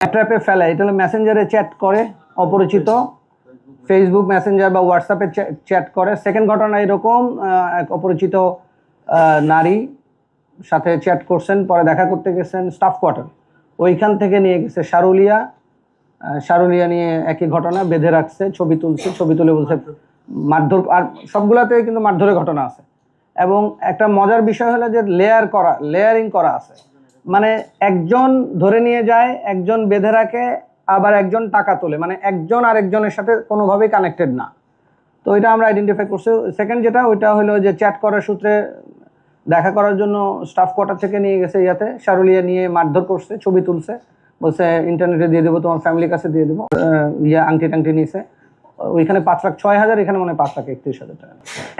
ট্র্যাপে ফেলে। এটা হলো মেসেঞ্জারে চ্যাট করে অপরিচিত, ফেসবুক মেসেঞ্জার বা হোয়াটসঅ্যাপে চ্যাট করে। সেকেন্ড ঘটনা এরকম, এক অপরিচিত নারী সাথে চ্যাট করছেন, পরে দেখা করতে গেছেন স্টাফ কোয়ার্টার, ওইখান থেকে নিয়ে গেছে সারুলিয়া নিয়ে একই ঘটনা, বেঁধে রাখছে, ছবি তুলছে, ছবি তুলে বলছে মারধর। আর সবগুলাতে কিন্তু মারধরের ঘটনা আছে। এবং একটা মজার বিষয় হলো যে লেয়ারিং করা আছে, মানে একজন ধরে নিয়ে যায়, একজন বেঁধে রাখে, আবার একজন টাকা তোলে, মানে একজন আরেকজনের সাথে কোনোভাবেই কানেক্টেড না। তো এটা আমরা আইডেন্টিফাই করছি। সেকেন্ড যেটা, ওইটা হলো যে চ্যাট করার সূত্রে দেখা করার জন্য স্টাফ কোয়ার্টার থেকে নিয়ে গেছে ইয়াতে সারুলিয়া, নিয়ে মারধর করছে, ছবি তুলছে, বলছে ইন্টারনেটে দিয়ে দেবো, তোমার ফ্যামিলির কাছে দিয়ে দেবো। আংটি টাংটি নিয়েছে, ওইখানে 5,06,000, এখানে মানে 5,31,000 টাকা।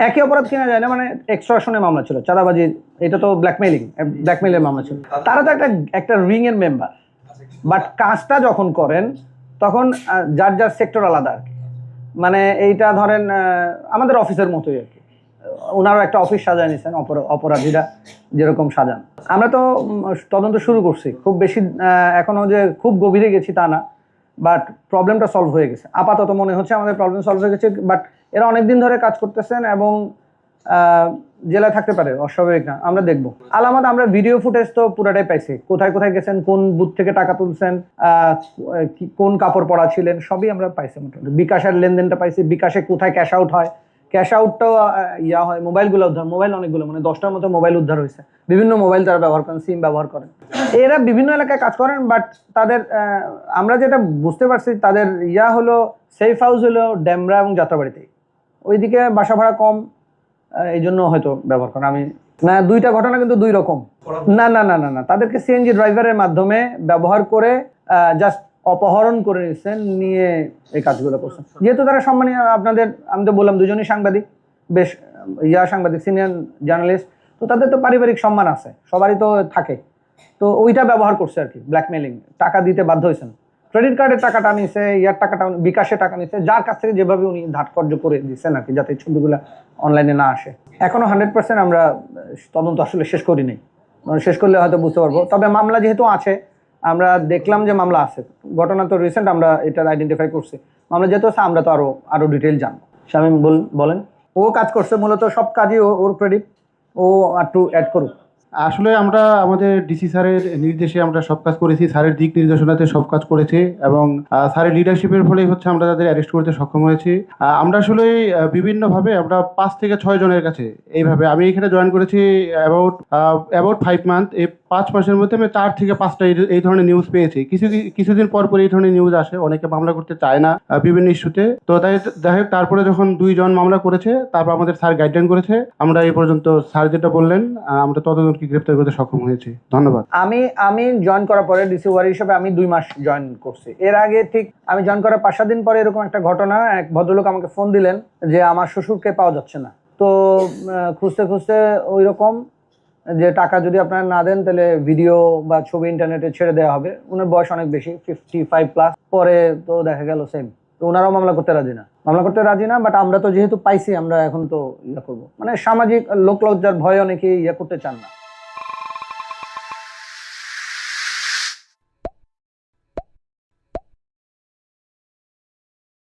একই অপরাধ কিনা যায় না, মানে এক্সটর্শনের মামলা ছিল, চাঁদাবাজি, এটা তো ব্ল্যাকমেইলের মামলা ছিল। তারা তো একটা রিং এর মেম্বার, বাট কাজটা যখন করেন তখন যার যার সেক্টর আলাদা আর কি। মানে এইটা ধরেন আমাদের অফিসের মতোই আর কি, ওনারও একটা অফিস সাজায় নিছেন, অপরাধীরা যেরকম সাজান। আমরা তো তদন্ত শুরু করছি, খুব বেশি এখনো যে খুব গভীরে গেছি তা না, বাট প্রবলেমটা সলভ হয়ে গেছে। আপাতত মনে হচ্ছে আমাদের প্রবলেম সলভ হয়ে গেছে, বাট এরা অনেকদিন ধরে কাজ করতেছেন এবং জেলায় থাকতে পারে, অস্বাভাবিক না। আমরা দেখবো আলামত, আমরা ভিডিও ফুটেজ তো পুরাটাই পাইছি, কোথায় কোথায় গেছেন, কোন বুথ থেকে টাকা তুলছেন, কোন কাপড় পরা ছিলেন, সবই আমরা পাইছি। মোটামুটি বিকাশের লেনদেনটা পাইছি, বিকাশে কোথায় ক্যাশ আউট হয়, ক্যাশ আউটটাও হয়, মোবাইলগুলো উদ্ধার, মোবাইল অনেকগুলো, মানে 10টার মতো মোবাইল উদ্ধার হয়েছে। বিভিন্ন মোবাইল তারা ব্যবহার করেন, সিম ব্যবহার করেন। এরা বিভিন্ন এলাকায় কাজ করেন, বাট তাদের আমরা যেটা বুঝতে পারছি, তাদের হলো সেফ হাউস হলো ডেমরা এবং যাত্রাবাড়িতেই, ওইদিকে বাসা ভাড়া কম, এই জন্য হয়তো ব্যবহার করেন। আমি না, দুইটা ঘটনা কিন্তু দুই রকম। না না না না না, তাদেরকে সিএনজি ড্রাইভারের মাধ্যমে ব্যবহার করে জাস্ট অপহরণ করে নিচ্ছেন, নিয়ে এই কাজগুলো করছেন। যেহেতু তারা সম্মানীয়, আপনাদের আমি তো বললাম দুজনই সাংবাদিক, বেশ সাংবাদিক, সিনিয়র জার্নালিস্ট, তো তাদের তো পারিবারিক সম্মান আছে, সবারই তো থাকে, তো ওইটা ব্যবহার করছে আর কি, ব্ল্যাকমেলিং। টাকা দিতে বাধ্য হয়েছেন, ক্রেডিট কার্ডের টাকাটা নিছে, টাকাটা বিকাশে টাকা নিছে, যার কাছ থেকে যেভাবে উনি ধাটকর্য করে দিচ্ছেন আর কি, যাতে ছবিগুলো অনলাইনে না আসে। এখনো 100% আমরা তদন্ত আসলে শেষ করিনি, শেষ করলে হয়তো বুঝতে পারবো। তবে মামলা যেহেতু আছে, আমরা দেখলাম যে মামলা আছে, ঘটনা তো রিসেন্ট, আমরা এটা আইডেন্টিফাই করছি। মামলা যেহেতু আছে, আমরা তো আরো ডিটেইল জানবো। শামীম বলেন। ও কাজ করছে, মূলত সব কাজই ওর ক্রেডিট, ও একটু অ্যাড করুক। আসলে আমরা আমাদের ডিসি স্যারের নির্দেশে আমরা সব কাজ করেছি, স্যারের দিক নির্দেশনাতে সব কাজ করেছি, এবং স্যারের লিডারশিপের ফলেই হচ্ছে আমরা তাদের অ্যারেস্ট করতে সক্ষম হয়েছি। আমরা আসলে বিভিন্নভাবে আমরা 5 থেকে 6 জনের কাছে এইভাবে, আমি এখানে জয়েন করেছি অ্যাবাউট 5 মান্থ, এই 5 মাসের মধ্যে আমি 4 থেকে 5টা এই ধরনের নিউজ পেয়েছি। কিছুদিন পর এই ধরনের নিউজ আসে, অনেকে মামলা করতে চায় না বিভিন্ন ইস্যুতে, তো তাই যাই হোক, তারপরে যখন 2 জন মামলা করেছে, তারপর আমাদের স্যার গাইডলাইন করেছে, আমরা এই পর্যন্ত স্যার যেটা বললেন, আমরা তদন্তকে গ্রেপ্তার করতে সক্ষম হয়েছি। ধন্যবাদ। আমি জয়েন করার পরে ডিসি ওয়ারি হিসেবে আমি 2 মাস জয়েন করছি। এর আগে ঠিক আমি জয়েন করার 5-7 দিন পরে এরকম একটা ঘটনা, এক ভদ্রলোক আমাকে ফোন দিলেন যে আমার শ্বশুরকে পাওয়া যাচ্ছে না। তো খুঁজতে খুঁজতে ওই রকম যে টাকা যদি আপনারা না দেন তাহলে ভিডিও বা ছবি ইন্টারনেটে ছেড়ে দেওয়া হবে। ওনার বয়স অনেক বেশি, 55+। পরে তো দেখা গেল সেম, তো ওনারাও মামলা করতে রাজি না, বাট আমরা তো যেহেতু পাইছি, আমরা এখন তো করবো, মানে সামাজিক লোকলজ্জার ভয়ে অনেকে করতে চান না।